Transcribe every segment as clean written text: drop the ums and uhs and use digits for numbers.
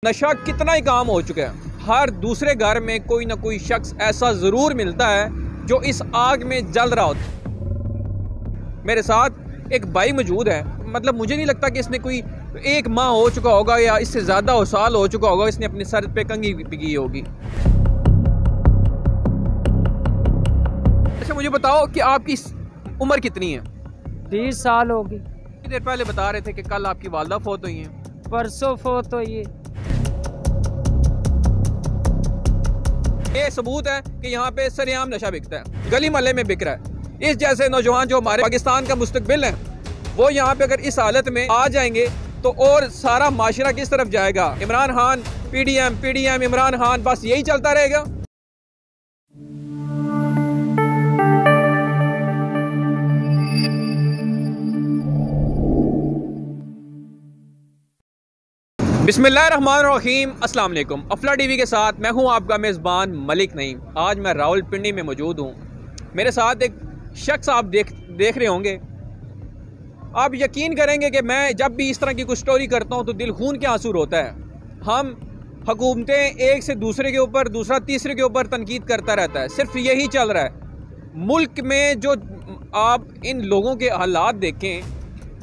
नशा कितना ही काम हो चुका है। हर दूसरे घर में कोई ना कोई शख्स ऐसा ज़रूर मिलता है जो इस आग में जल रहा होता। मेरे साथ एक भाई मौजूद है, मतलब मुझे नहीं लगता कि इसने कोई 1 माह हो चुका होगा या इससे ज़्यादा साल हो चुका होगा इसने अपने सर पे कंघी पिघी होगी। अच्छा मुझे बताओ कि आपकी उम्र कितनी है? 20 साल होगी। कुछ देर पहले बता रहे थे कि कल आपकी वालदा फौत हुई हैं। परसों फौत हुई है। ये सबूत है कि यहाँ पे सरेआम नशा बिकता है, गली मोहल्ले में बिक रहा है। इस जैसे नौजवान जो हमारे पाकिस्तान का मुस्तकबिल है, वो यहाँ पे अगर इस हालत में आ जाएंगे तो और सारा माशरा किस तरफ जाएगा? इमरान खान पीडीएम इमरान खान, बस यही चलता रहेगा। बिस्मिल्लाहिर्रहमानिर्रहीम, अस्सलाम वालेकुम। अफला टीवी के साथ मैं हूं आपका मेज़बान मलिक नईम। आज मैं रावलपिंडी में मौजूद हूं। मेरे साथ एक शख्स आप देख रहे होंगे। आप यकीन करेंगे कि मैं जब भी इस तरह की कुछ स्टोरी करता हूं तो दिल खून के आंसू होता है। हम हुकूमतें एक से दूसरे के ऊपर, दूसरा तीसरे के ऊपर तनकीद करता रहता है, सिर्फ यही चल रहा है। मुल्क में जो आप इन लोगों के हालात देखें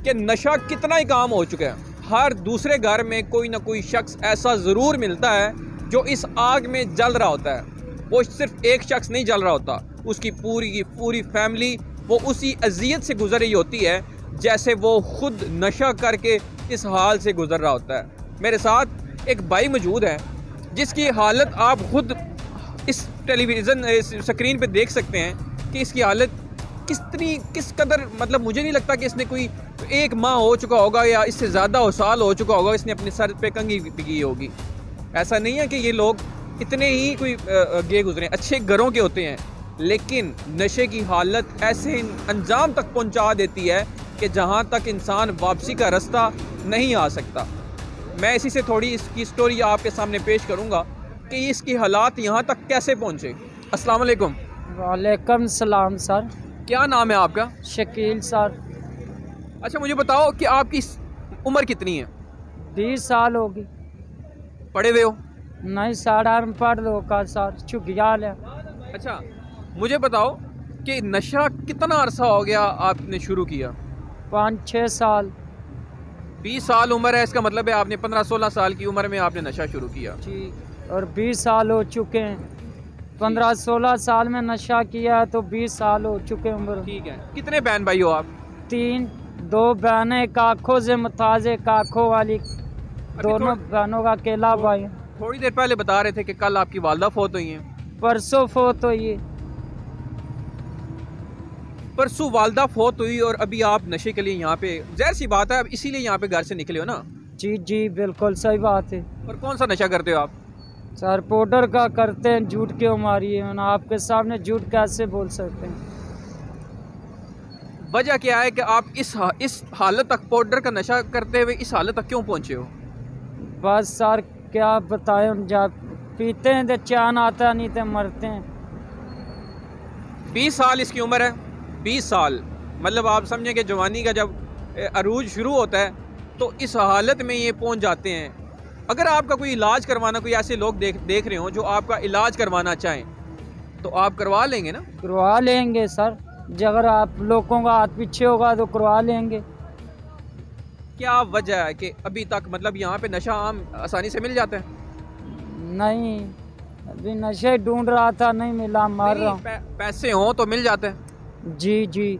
कि नशा कितना ही काम हो चुका है। हर दूसरे घर में कोई ना कोई शख्स ऐसा ज़रूर मिलता है जो इस आग में जल रहा होता है। वो सिर्फ एक शख्स नहीं जल रहा होता, उसकी पूरी की पूरी फैमिली वो उसी अजियत से गुजर रही होती है जैसे वो खुद नशा करके इस हाल से गुजर रहा होता है। मेरे साथ एक भाई मौजूद है जिसकी हालत आप खुद इस टेलीविज़न स्क्रीन पे देख सकते हैं कि इसकी हालत किस कदर, मतलब मुझे नहीं लगता कि इसने कोई 1 माह हो चुका होगा या इससे ज़्यादा साल हो चुका होगा इसने अपने सर पे कंघी पिघी होगी। ऐसा नहीं है कि ये लोग इतने ही कोई गे गुजरे, अच्छे घरों के होते हैं, लेकिन नशे की हालत ऐसे अंजाम तक पहुंचा देती है कि जहां तक इंसान वापसी का रास्ता नहीं आ सकता। मैं इसी से थोड़ी इसकी स्टोरी आपके सामने पेश करूँगा कि इसकी हालात यहाँ तक कैसे पहुँचे। अस्सलाम वालेकुम। वालेकुम सलाम सर। क्या नाम है आपका? शकील सर। अच्छा मुझे बताओ कि आपकी उम्र कितनी है? 20 साल होगी। पढ़े हुए हो? नहीं सर, अनपढ़ लोग का सर, चुगियाल है। अच्छा मुझे बताओ कि नशा कितना अरसा हो गया आपने शुरू किया? 5-6 साल। 20 साल उम्र है, इसका मतलब है आपने 15-16 साल की उम्र में आपने नशा शुरू किया जी, और 20 साल हो चुके हैं। 15-16 साल में नशा किया है तो 20 साल हो चुके उम्र। ठीक है। कितने बहन भाई हो आप? 3, 2 बहनें, एक आँखों से मुताज, एक आँखों वाली, दोनों बहनों का अकेला भाई। थोड़ी देर पहले बता रहे थे कि कल आपकी वालदा फौत हुई हैं। परसों फौत हुई है। परसों वालदा फौत हुई और अभी आप नशे के लिए यहाँ पे, ज़ाहिर सी बात है अब इसीलिए यहाँ पे घर से निकले हो ना? जी जी बिल्कुल सही बात है। और कौन सा नशा करते हो आप? सर पाउडर का करते हैं। झूठ क्यों मारिए, आपके सामने झूठ कैसे बोल सकते हैं? वजह क्या है कि आप इस हालत तक पाउडर का नशा करते हुए इस हालत तक क्यों पहुँचे हो? बस सर क्या बताएं, जब पीते हैं तो चैन आता नहीं तो मरते हैं। 20 साल इसकी उम्र है। 20 साल मतलब आप समझें कि जवानी का जब अरूज शुरू होता है तो इस हालत में ये पहुंच जाते हैं। अगर आपका कोई इलाज करवाना, कोई ऐसे लोग देख रहे हो जो आपका इलाज करवाना चाहें तो आप करवा लेंगे ना? करवा लेंगे सर, अगर आप लोगों का हाथ पीछे होगा तो करवा लेंगे। क्या वजह है कि अभी तक, मतलब यहाँ पे नशा आम आसानी से मिल जाता है? नहीं, अभी नशे ढूंढ रहा था, नहीं मिला, मर रहा हूँ। पैसे हों तो मिल जाते हैं। जी जी,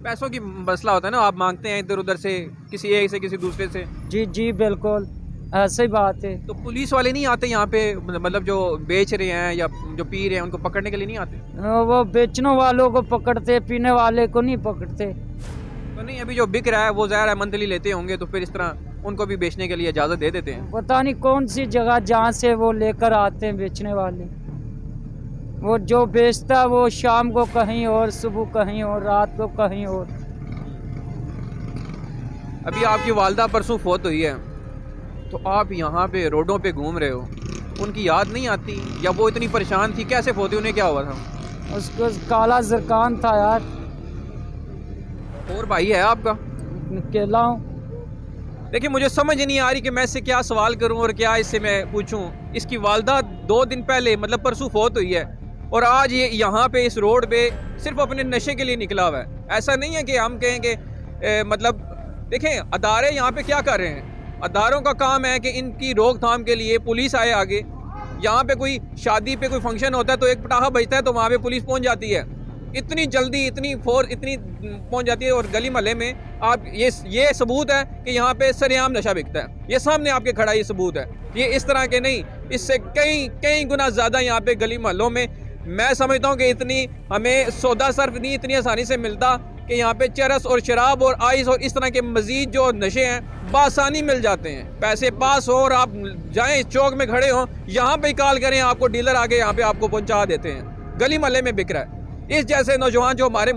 पैसों की मसला होता है ना, आप मांगते हैं इधर उधर से, किसी एक से किसी दूसरे से। जी जी बिल्कुल ऐसे ही बात है। तो पुलिस वाले नहीं आते यहाँ पे, मतलब जो बेच रहे हैं या जो पी रहे हैं उनको पकड़ने के लिए नहीं आते? वो बेचने वालों को पकड़ते, पीने वाले को नहीं पकड़ते। तो नहीं, अभी जो बिक रहा है वो ज़ाहिर है मंथली लेते होंगे, तो फिर इस तरह उनको भी बेचने के लिए इजाज़त दे देते हैं। पता नहीं कौन सी जगह जहाँ से वो लेकर आते हैं बेचने वाले। वो जो बेचता है वो शाम को कहीं और, सुबह कहीं और, रात को कहीं और। अभी आपकी वालदा परसों फौत हुई है तो आप यहाँ पे रोडों पे घूम रहे हो, उनकी याद नहीं आती? या वो इतनी परेशान थी, कैसे फौत हुई, उन्हें क्या हुआ था? उसको काला ज़रकान था यार। और भाई है आपका? अकेला हूँ। देखिए मुझे समझ नहीं आ रही कि मैं इससे क्या सवाल करूं और क्या इससे मैं पूछूं। इसकी वालदा 2 दिन पहले मतलब परसों फौत हुई है और आज ये यहाँ पे इस रोड पे सिर्फ अपने नशे के लिए निकला हुआ है। ऐसा नहीं है कि हम कहें कि मतलब देखें अदारे यहाँ पे क्या कर रहे हैं। अदारों का काम है कि इनकी रोकथाम के लिए पुलिस आए आगे। यहाँ पे कोई शादी पे कोई फंक्शन होता है तो एक पटाखा बजता है तो वहाँ पे पुलिस पहुँच जाती है, इतनी जल्दी इतनी फोर्स इतनी पहुंच जाती है। और गली मोहल्ले में आप ये सबूत है कि यहाँ पे सरेआम नशा बिकता है, ये सामने आपके खड़ा ये सबूत है। ये इस तरह के नहीं, इससे कई गुना ज़्यादा यहाँ पे गली मोहल्लों में मैं समझता हूँ कि इतनी हमें सौदा सर्फ नहीं इतनी आसानी से मिलता कि यहाँ पे चरस और शराब और आइस और इस तरह के मज़ीद जो नशे हैं बआसानी मिल जाते हैं। पैसे पास हो और आप जाएँ चौक में खड़े हों, यहाँ पे कॉल करें, आपको डीलर आके यहाँ पे आपको पहुँचा देते हैं। गली मोहल्ले में बिक रहा है। इस जैसे नौजवान जो हमारे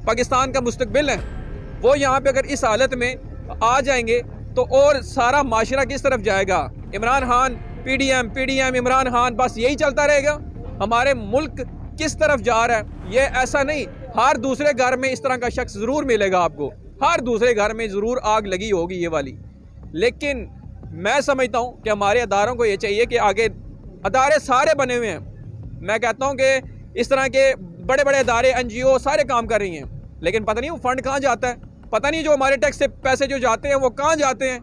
पाकिस्तान का मुस्तकबिल है वो यहाँ पे अगर इस हालत में आ जाएंगे तो और सारा माशरा किस तरफ जाएगा। इमरान खान पीडीएम इमरान खान, बस यही चलता रहेगा। हमारे मुल्क किस तरफ जा रहा है ये ऐसा नहीं, हर दूसरे घर में इस तरह का शख्स ज़रूर मिलेगा आपको, हर दूसरे घर में ज़रूर आग लगी होगी ये वाली। लेकिन मैं समझता हूँ कि हमारे अदारों को ये चाहिए कि आगे अदारे सारे बने हुए हैं। मैं कहता हूँ कि इस तरह के बड़े बड़े अदारे NGO सारे काम कर रही हैं, लेकिन पता नहीं वो फंड कहाँ जाता है, पता नहीं जो हमारे टैक्स से पैसे जो जाते हैं वो कहाँ जाते हैं।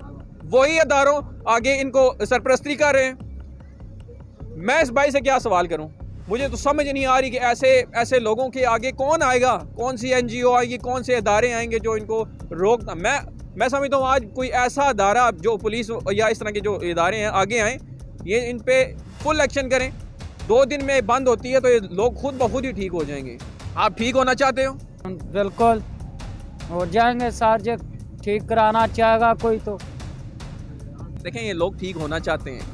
वही अदारों आगे इनको सरपरस्ती कर रहे हैं। मैं इस भाई से क्या सवाल करूं, मुझे तो समझ नहीं आ रही कि ऐसे लोगों के आगे कौन आएगा, कौन सी NGO आएगी, कौन से अदारे आएंगे जो इनको रोकना। मैं समझता हूँ आज कोई ऐसा अदारा जो पुलिस या इस तरह के जो इदारे हैं आगे आएँ, ये इन पर फुल एक्शन करें। 2 दिन में बंद होती है तो ये लोग खुद ब खुद ही ठीक हो जाएंगे। आप ठीक होना चाहते हो? बिल्कुल हो जाएंगे सर, जो ठीक कराना चाहेगा कोई तो। देखें ये लोग ठीक होना चाहते हैं।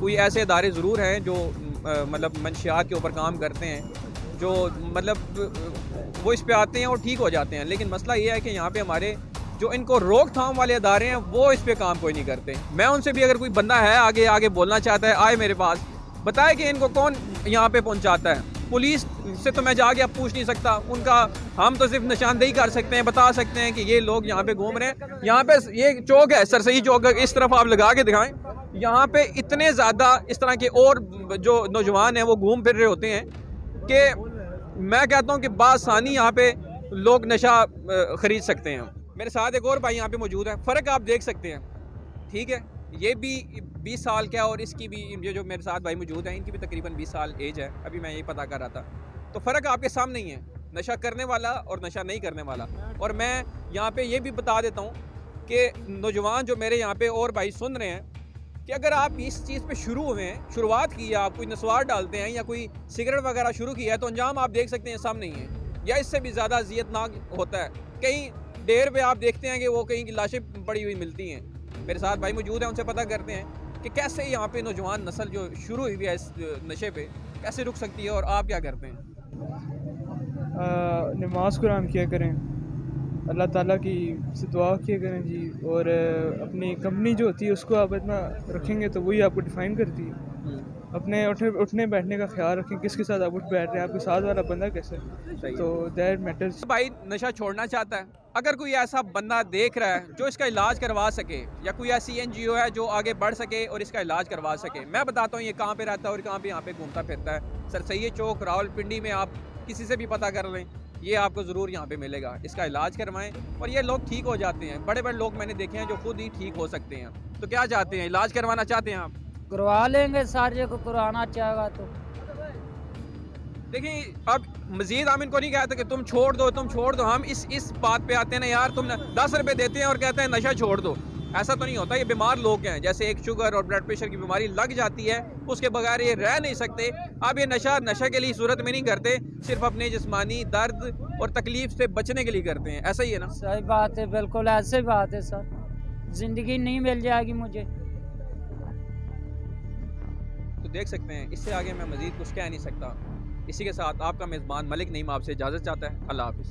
कोई ऐसे इदारे ज़रूर हैं जो मतलब मंशियात के ऊपर काम करते हैं, जो मतलब वो इस पे आते हैं और ठीक हो जाते हैं। लेकिन मसला ये है कि यहाँ पे हमारे जो इनको रोकथाम वाले अदारे हैं वो इस पे काम कोई नहीं करते। मैं उनसे भी अगर कोई बंदा है आगे बोलना चाहता है, आए मेरे पास, बताए कि इनको कौन यहाँ पे पहुँचाता है। पुलिस से तो मैं जाके अब पूछ नहीं सकता उनका, हम तो सिर्फ निशानदेही कर सकते हैं, बता सकते हैं कि ये लोग यहाँ पे घूम रहे हैं। यहाँ पे ये चौक है, सरसई चौक, इस तरफ आप लगा के दिखाएं, यहाँ पे इतने ज़्यादा इस तरह के और जो नौजवान हैं वो घूम फिर रहे होते हैं कि मैं कहता हूँ कि बासानी यहाँ पे लोग नशा ख़रीद सकते हैं। मेरे साथ एक और भाई यहाँ पे मौजूद है, फ़र्क आप देख सकते हैं, ठीक है। ये भी 20 साल का और इसकी भी, ये जो मेरे साथ भाई मौजूद हैं इनकी भी तकरीबन 20 साल एज है, अभी मैं यही पता कर रहा था। तो फ़र्क आपके सामने ही है, नशा करने वाला और नशा नहीं करने वाला। और मैं यहाँ पे ये भी बता देता हूँ कि नौजवान जो मेरे यहाँ पे और भाई सुन रहे हैं कि अगर आप इस चीज़ पे शुरू हुए हैं, शुरुआत की है, आप कोई नस्वार डालते हैं या कोई सिगरेट वगैरह शुरू किया है, तो अंजाम आप देख सकते हैं सामने ही है, या इससे भी ज़्यादा अज़ियतनाक होता है। कहीं डेर पे आप देखते हैं कि वो कहीं की लाशें पड़ी हुई मिलती हैं। मेरे साथ भाई मौजूद हैं, उनसे पता करते हैं कि कैसे यहाँ पे नौजवान नस्ल जो शुरू हुई है इस नशे पे कैसे रुक सकती है। और आप क्या करते हैं? नमाज कुरान किया करें, अल्लाह ताला की से दुआ किया करें जी। और अपनी कंपनी जो होती है उसको आप इतना रखेंगे तो वही आपको डिफाइन करती है। अपने उठने बैठने का ख्याल रखें, किसके साथ आप उठ बैठ रहे हैं, आपके साथ वाला बंदा कैसे, तो दैट मैटर्स। भाई नशा छोड़ना चाहता है, अगर कोई ऐसा बंदा देख रहा है जो इसका इलाज करवा सके, या कोई ऐसी NGO है जो आगे बढ़ सके और इसका इलाज करवा सके। मैं बताता हूँ ये कहाँ पे रहता है और कहाँ पे यहाँ पे घूमता फिरता है। सरसैयद चौक रावलपिंडी में आप किसी से भी पता कर लें, ये आपको ज़रूर यहाँ पे मिलेगा। इसका इलाज करवाएं और ये लोग ठीक हो जाते हैं। बड़े बड़े लोग मैंने देखे हैं जो खुद ही ठीक हो सकते हैं। तो क्या चाहते हैं, इलाज करवाना चाहते हैं आप? करवा लेंगे, सारे को करवाना चाहेगा तो। देखिए अब मजीद हम इनको नहीं कहते कि तुम छोड़ दो। हम इस बात पे आते हैं ना यार, तुम 10 रुपए देते हैं और कहते हैं नशा छोड़ दो। ऐसा तो नहीं होता। ये बीमार लोग हैं, जैसे एक शुगर और ब्लड प्रेशर की बीमारी लग जाती है, उसके बगैर ये रह नहीं सकते। अब ये नशा के लिए सूरत में नहीं करते, सिर्फ अपने जिस्मानी दर्द और तकलीफ से बचने के लिए करते हैं। ऐसा ही है ना? सही बात है, बिल्कुल ऐसे बात है सर। जिंदगी नहीं मिल जाएगी मुझे। तो देख सकते हैं, इससे आगे मैं मजीद कुछ कह नहीं सकता। इसी के साथ आपका मेज़बान मलिक नईम आपसे इजाज़त चाहता है। अल्लाह हाफ़िज़।